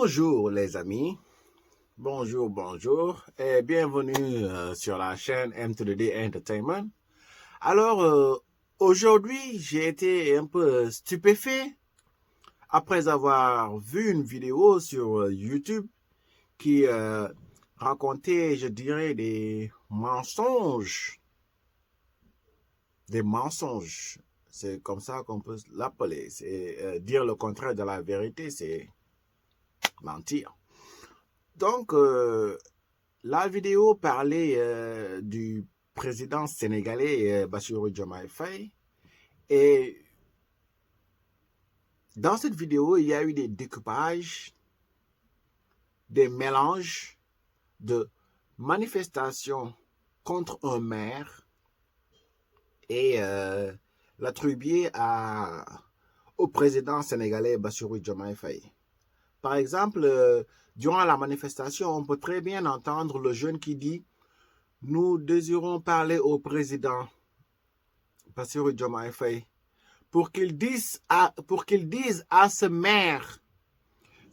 Bonjour les amis, bonjour et bienvenue sur la chaîne M2D Entertainment. Alors aujourd'hui j'ai été un peu stupéfait après avoir vu une vidéo sur YouTube qui racontait, je dirais, des mensonges. C'est comme ça qu'on peut l'appeler. C'est dire le contraire de la vérité, c'est mentir. Donc, la vidéo parlait du président sénégalais Bassirou Diomaye Faye. Et dans cette vidéo, il y a eu des découpages, des mélanges de manifestations contre un maire et l'attribuer au président sénégalais Bassirou Diomaye Faye. Par exemple, durant la manifestation, on peut très bien entendre le jeune qui dit « Nous désirons parler au président Bassirou Diomaye Faye pour qu'il dise à ce maire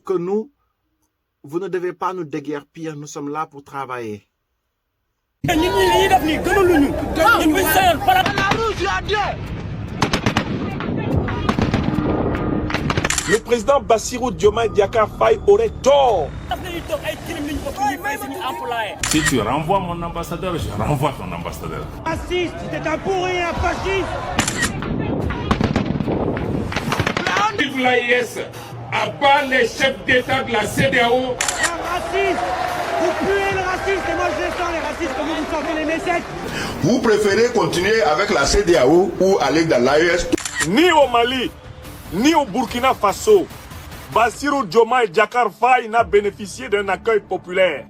que vous ne devez pas nous déguerpir, nous sommes là pour travailler. » Le président Bassirou Diomaye Diakhar Faye aurait tort. Si tu renvoies mon ambassadeur, je renvoie ton ambassadeur. Raciste, c'est un pourri, un fasciste. Vive l'AIS, abat les chefs d'État de la CEDEAO. Un raciste, vous puez le racisme, et moi je les sens les racistes, comme vous sentez les messages. Vous préférez continuer avec la CEDEAO ou aller dans l'AES? Ni au Mali, ni au Burkina Faso, Bassirou Diomaye Diakhar Faye n'a bénéficié d'un accueil populaire.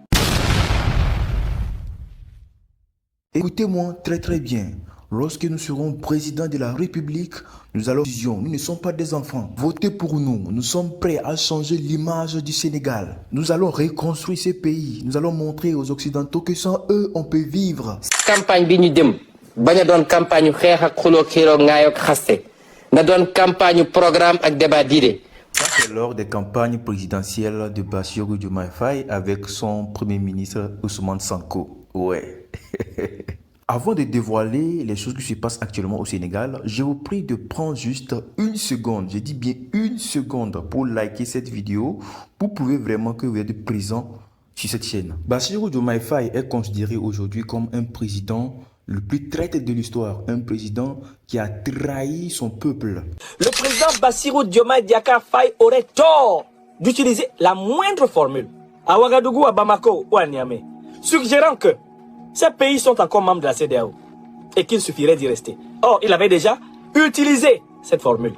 Écoutez-moi très bien. Lorsque nous serons président de la République, nous allons dire, nous ne sommes pas des enfants. Votez pour nous. Nous sommes prêts à changer l'image du Sénégal. Nous allons reconstruire ce pays. Nous allons montrer aux Occidentaux que sans eux, on peut vivre. Campagne bi ñu dem baña doon campagne xeex ak xulo xiiroo ngaayoo ak xaste na doon campagne programme ak débat d'idées. C'est lors des campagnes présidentielles de Bassirou Diomaye Faye avec son premier ministre Ousmane Sonko. Ouais. Avant de dévoiler les choses qui se passent actuellement au Sénégal, je vous prie de prendre juste une seconde, je dis bien une seconde, pour liker cette vidéo, pour prouver vraiment que vous êtes présent sur cette chaîne. Bassirou Diomaye Faye est considéré aujourd'hui comme un président le plus traître de l'histoire, un président qui a trahi son peuple. Le président Bassirou Diomaye Diakhar Faye aurait tort d'utiliser la moindre formule à Ouagadougou, à Bamako ou à Niamey, suggérant que ces pays sont encore membres de la CEDEAO et qu'il suffirait d'y rester. Or, il avait déjà utilisé cette formule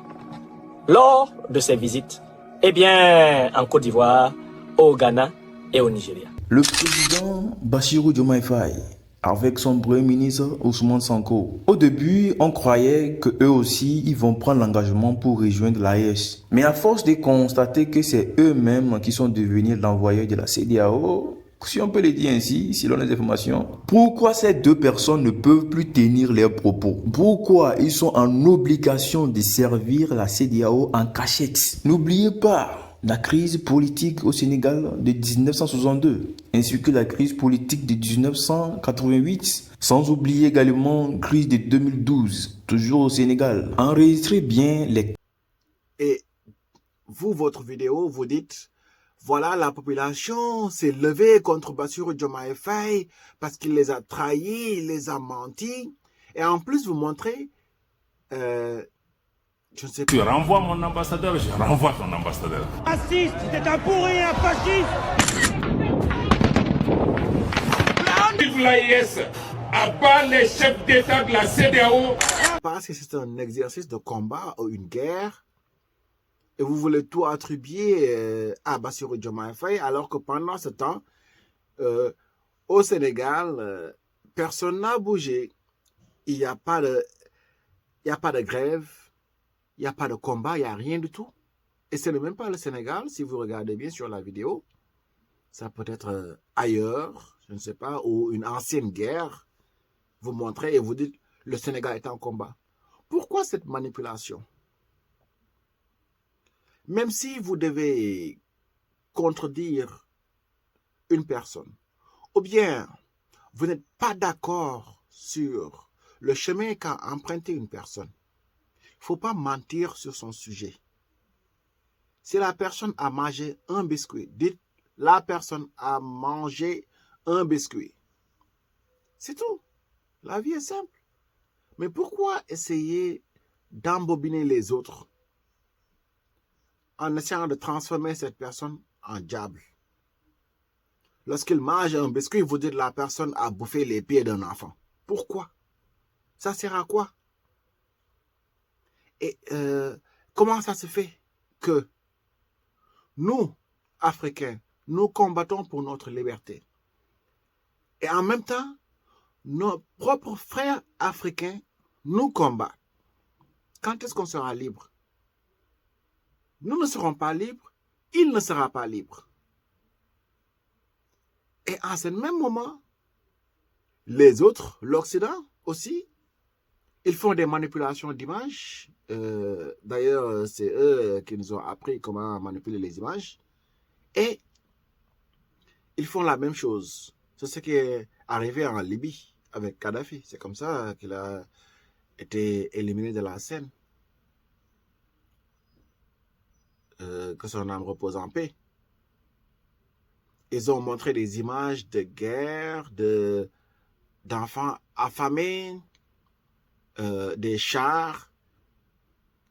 lors de ses visites, en Côte d'Ivoire, au Ghana et au Nigeria. Le président Bassirou Diomaye Faye, avec son premier ministre Ousmane Sonko. Au début, on croyait qu'eux aussi, ils vont prendre l'engagement pour rejoindre l'AES. Mais à force de constater que c'est eux-mêmes qui sont devenus l'envoyeur de la CEDEAO, si on peut le dire ainsi, selon les informations, pourquoi ces deux personnes ne peuvent plus tenir leurs propos? Pourquoi ils sont en obligation de servir la CEDEAO en cachette? N'oubliez pas la crise politique au Sénégal de 1962, ainsi que la crise politique de 1988, sans oublier également la crise de 2012, toujours au Sénégal. Enregistrez bien les... Et vous, votre vidéo, vous dites... Voilà, la population s'est levée contre Bassirou Diomaye Faye parce qu'il les a trahis, il les a menti. Et en plus, vous montrez, je ne sais pas. Tu renvoies mon ambassadeur, je renvoie ton ambassadeur. Raciste, c'est un pourri, un fasciste. Vive l'AIS, abat les chefs d'État de la CEDEAO. Parce que c'est un exercice de combat ou une guerre. Et vous voulez tout attribuer à Bassirou Diomaye Faye, alors que pendant ce temps, au Sénégal, personne n'a bougé. Il n'y a pas de grève, il n'y a pas de combat, il n'y a rien du tout. Et ce n'est même pas le Sénégal, si vous regardez bien sur la vidéo. Ça peut être ailleurs, je ne sais pas, ou une ancienne guerre. Vous montrez et vous dites, le Sénégal est en combat. Pourquoi cette manipulation? Même si vous devez contredire une personne, ou bien vous n'êtes pas d'accord sur le chemin qu'a emprunté une personne, il ne faut pas mentir sur son sujet. Si la personne a mangé un biscuit, dites la personne a mangé un biscuit. C'est tout. La vie est simple. Mais pourquoi essayer d'embobiner les autres en essayant de transformer cette personne en diable? Lorsqu'il mange un biscuit, vous dites la personne a bouffé les pieds d'un enfant. Pourquoi? Ça sert à quoi? Et comment ça se fait que nous, Africains, nous combattons pour notre liberté et en même temps, nos propres frères africains nous combattent? Quand est-ce qu'on sera libre? Nous ne serons pas libres, il ne sera pas libre. Et à ce même moment, les autres, l'Occident aussi, ils font des manipulations d'images. D'ailleurs, c'est eux qui nous ont appris comment manipuler les images. Et ils font la même chose. C'est ce qui est arrivé en Libye avec Kadhafi. C'est comme ça qu'il a été éliminé de la scène. Que son âme repose en paix. Ils ont montré des images de guerre, d'enfants affamés, des chars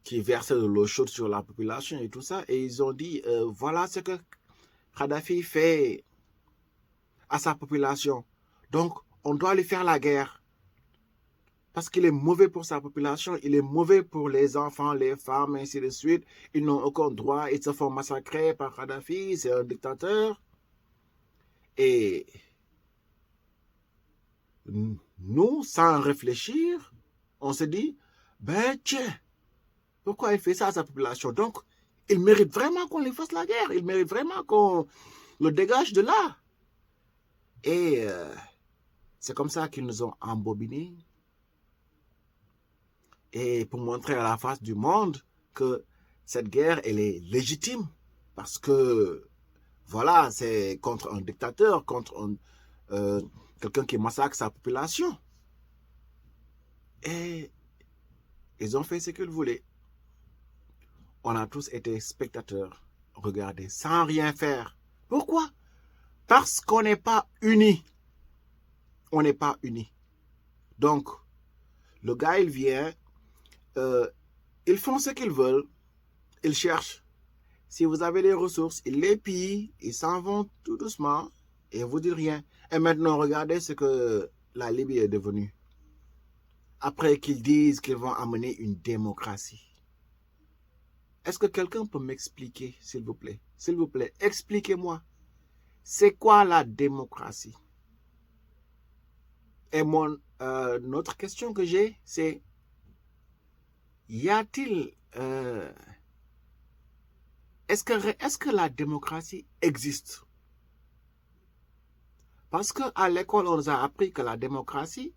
qui versaient de l'eau chaude sur la population et tout ça. Et ils ont dit, voilà ce que Kadhafi fait à sa population. Donc, on doit lui faire la guerre. Parce qu'il est mauvais pour sa population, il est mauvais pour les enfants, les femmes, ainsi de suite. Ils n'ont aucun droit, ils se font massacrer par Kadhafi, c'est un dictateur. Et nous, sans réfléchir, on se dit, ben tiens, pourquoi il fait ça à sa population? Donc, il mérite vraiment qu'on lui fasse la guerre, il mérite vraiment qu'on le dégage de là. Et c'est comme ça qu'ils nous ont embobinés. Et pour montrer à la face du monde que cette guerre, elle est légitime. Parce que voilà, c'est contre un dictateur, contre quelqu'un qui massacre sa population. Et ils ont fait ce qu'ils voulaient. On a tous été spectateurs, regardez, sans rien faire. Pourquoi? Parce qu'on n'est pas unis. On n'est pas unis. Donc, le gars, il vient, ils font ce qu'ils veulent, ils cherchent. Si vous avez des ressources, ils les pillent, ils s'en vont tout doucement et vous dites rien. Et maintenant, regardez ce que la Libye est devenue. Après qu'ils disent qu'ils vont amener une démocratie. Est-ce que quelqu'un peut m'expliquer, s'il vous plaît? S'il vous plaît, expliquez-moi. C'est quoi la démocratie? Et notre question que j'ai, c'est, y a-t-il... Est-ce que la démocratie existe? Parce qu'à l'école, on nous a appris que la démocratie,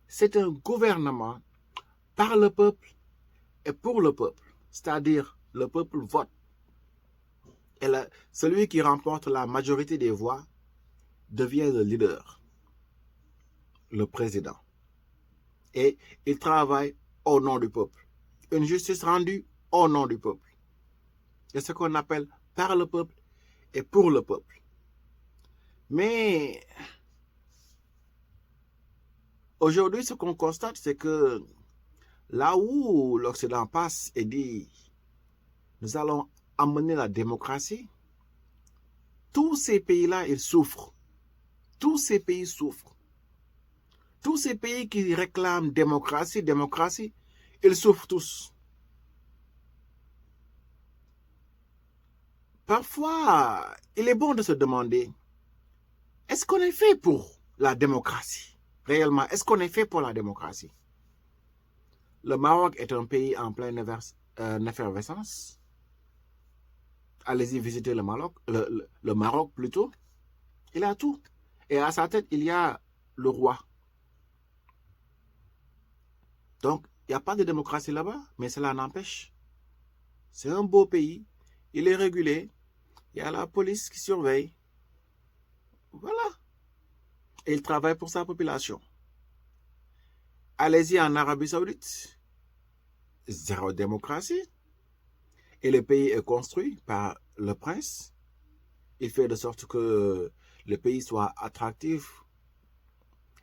c'est un gouvernement par le peuple et pour le peuple. C'est-à-dire, le peuple vote. Et celui qui remporte la majorité des voix devient le leader, le président. Et il travaille au nom du peuple. Une justice rendue au nom du peuple. C'est ce qu'on appelle par le peuple et pour le peuple. Mais aujourd'hui, ce qu'on constate, c'est que là où l'Occident passe et dit « nous allons amener la démocratie », tous ces pays-là, ils souffrent. Tous ces pays souffrent. Tous ces pays qui réclament démocratie, ils souffrent tous. Parfois, il est bon de se demander, est-ce qu'on est fait pour la démocratie? Réellement, est-ce qu'on est fait pour la démocratie? Le Maroc est un pays en pleine effervescence. Allez-y visiter le Maroc plutôt. Il a tout. Et à sa tête, il y a le roi. Donc, il n'y a pas de démocratie là-bas, mais cela n'empêche. C'est un beau pays. Il est régulé. Il y a la police qui surveille. Voilà. Et il travaille pour sa population. Allez-y en Arabie Saoudite. Zéro démocratie. Et le pays est construit par le prince. Il fait de sorte que le pays soit attractif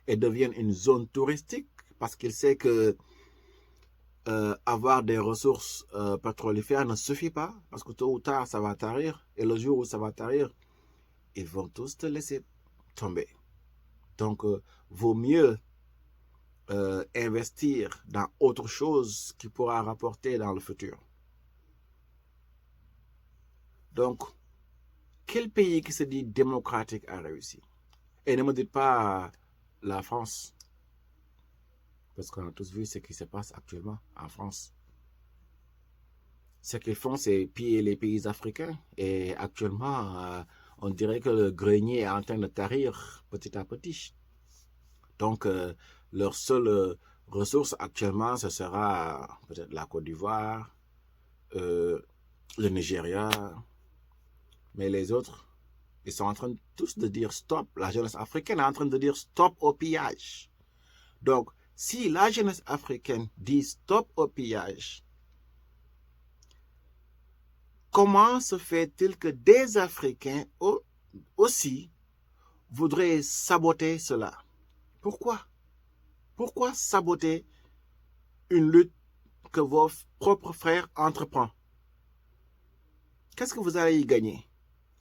et devienne une zone touristique parce qu'il sait que avoir des ressources pétrolifères ne suffit pas parce que tôt ou tard ça va tarir et le jour où ça va tarir, ils vont tous te laisser tomber. Donc, vaut mieux investir dans autre chose qui pourra rapporter dans le futur. Donc, quel pays qui se dit démocratique a réussi? Et ne me dites pas la France. Parce qu'on a tous vu ce qui se passe actuellement en France. Ce qu'ils font, c'est piller les pays africains. Et actuellement, on dirait que le grenier est en train de tarir petit à petit. Donc, leur seule ressource actuellement, ce sera peut-être la Côte d'Ivoire, le Nigeria. Mais les autres, ils sont en train tous de dire stop. La jeunesse africaine est en train de dire stop au pillage. Donc, si la jeunesse africaine dit stop au pillage, comment se fait-il que des Africains aussi voudraient saboter cela? Pourquoi? Pourquoi saboter une lutte que vos propres frères entreprennent? Qu'est-ce que vous allez y gagner?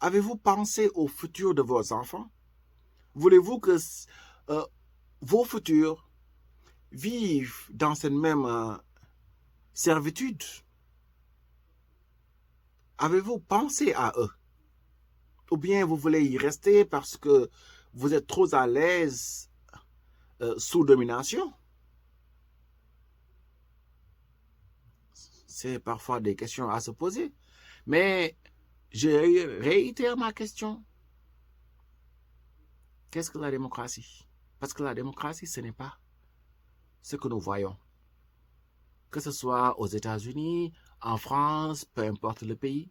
Avez-vous pensé au futur de vos enfants? Voulez-vous que vos futurs vivent dans cette même servitude? Avez-vous pensé à eux? Ou bien vous voulez y rester parce que vous êtes trop à l'aise sous domination? C'est parfois des questions à se poser. Mais je réitère ma question. Qu'est-ce que la démocratie? Parce que la démocratie, ce n'est pas ce que nous voyons. Que ce soit aux États-Unis, en France, peu importe le pays.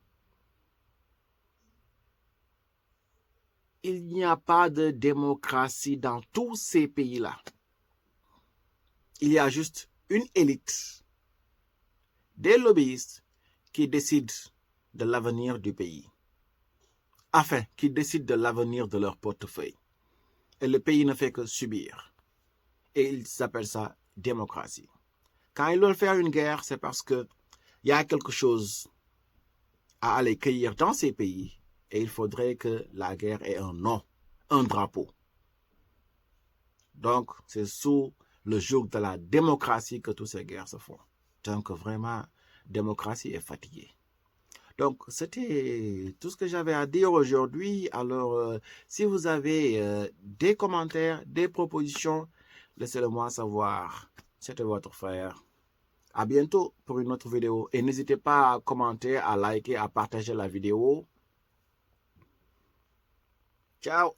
Il n'y a pas de démocratie dans tous ces pays-là. Il y a juste une élite, des lobbyistes qui décident de l'avenir du pays. Enfin, qui décident de l'avenir de leur portefeuille. Et le pays ne fait que subir. Et ils s'appellent ça démocratie. Quand ils veulent faire une guerre, c'est parce qu'il y a quelque chose à aller cueillir dans ces pays. Et il faudrait que la guerre ait un nom, un drapeau. Donc, c'est sous le joug de la démocratie que toutes ces guerres se font. Donc, vraiment, démocratie est fatiguée. Donc, c'était tout ce que j'avais à dire aujourd'hui. Alors, si vous avez des commentaires, des propositions, laissez-le moi savoir. C'était votre frère. À bientôt pour une autre vidéo. Et n'hésitez pas à commenter, à liker, à partager la vidéo. Ciao.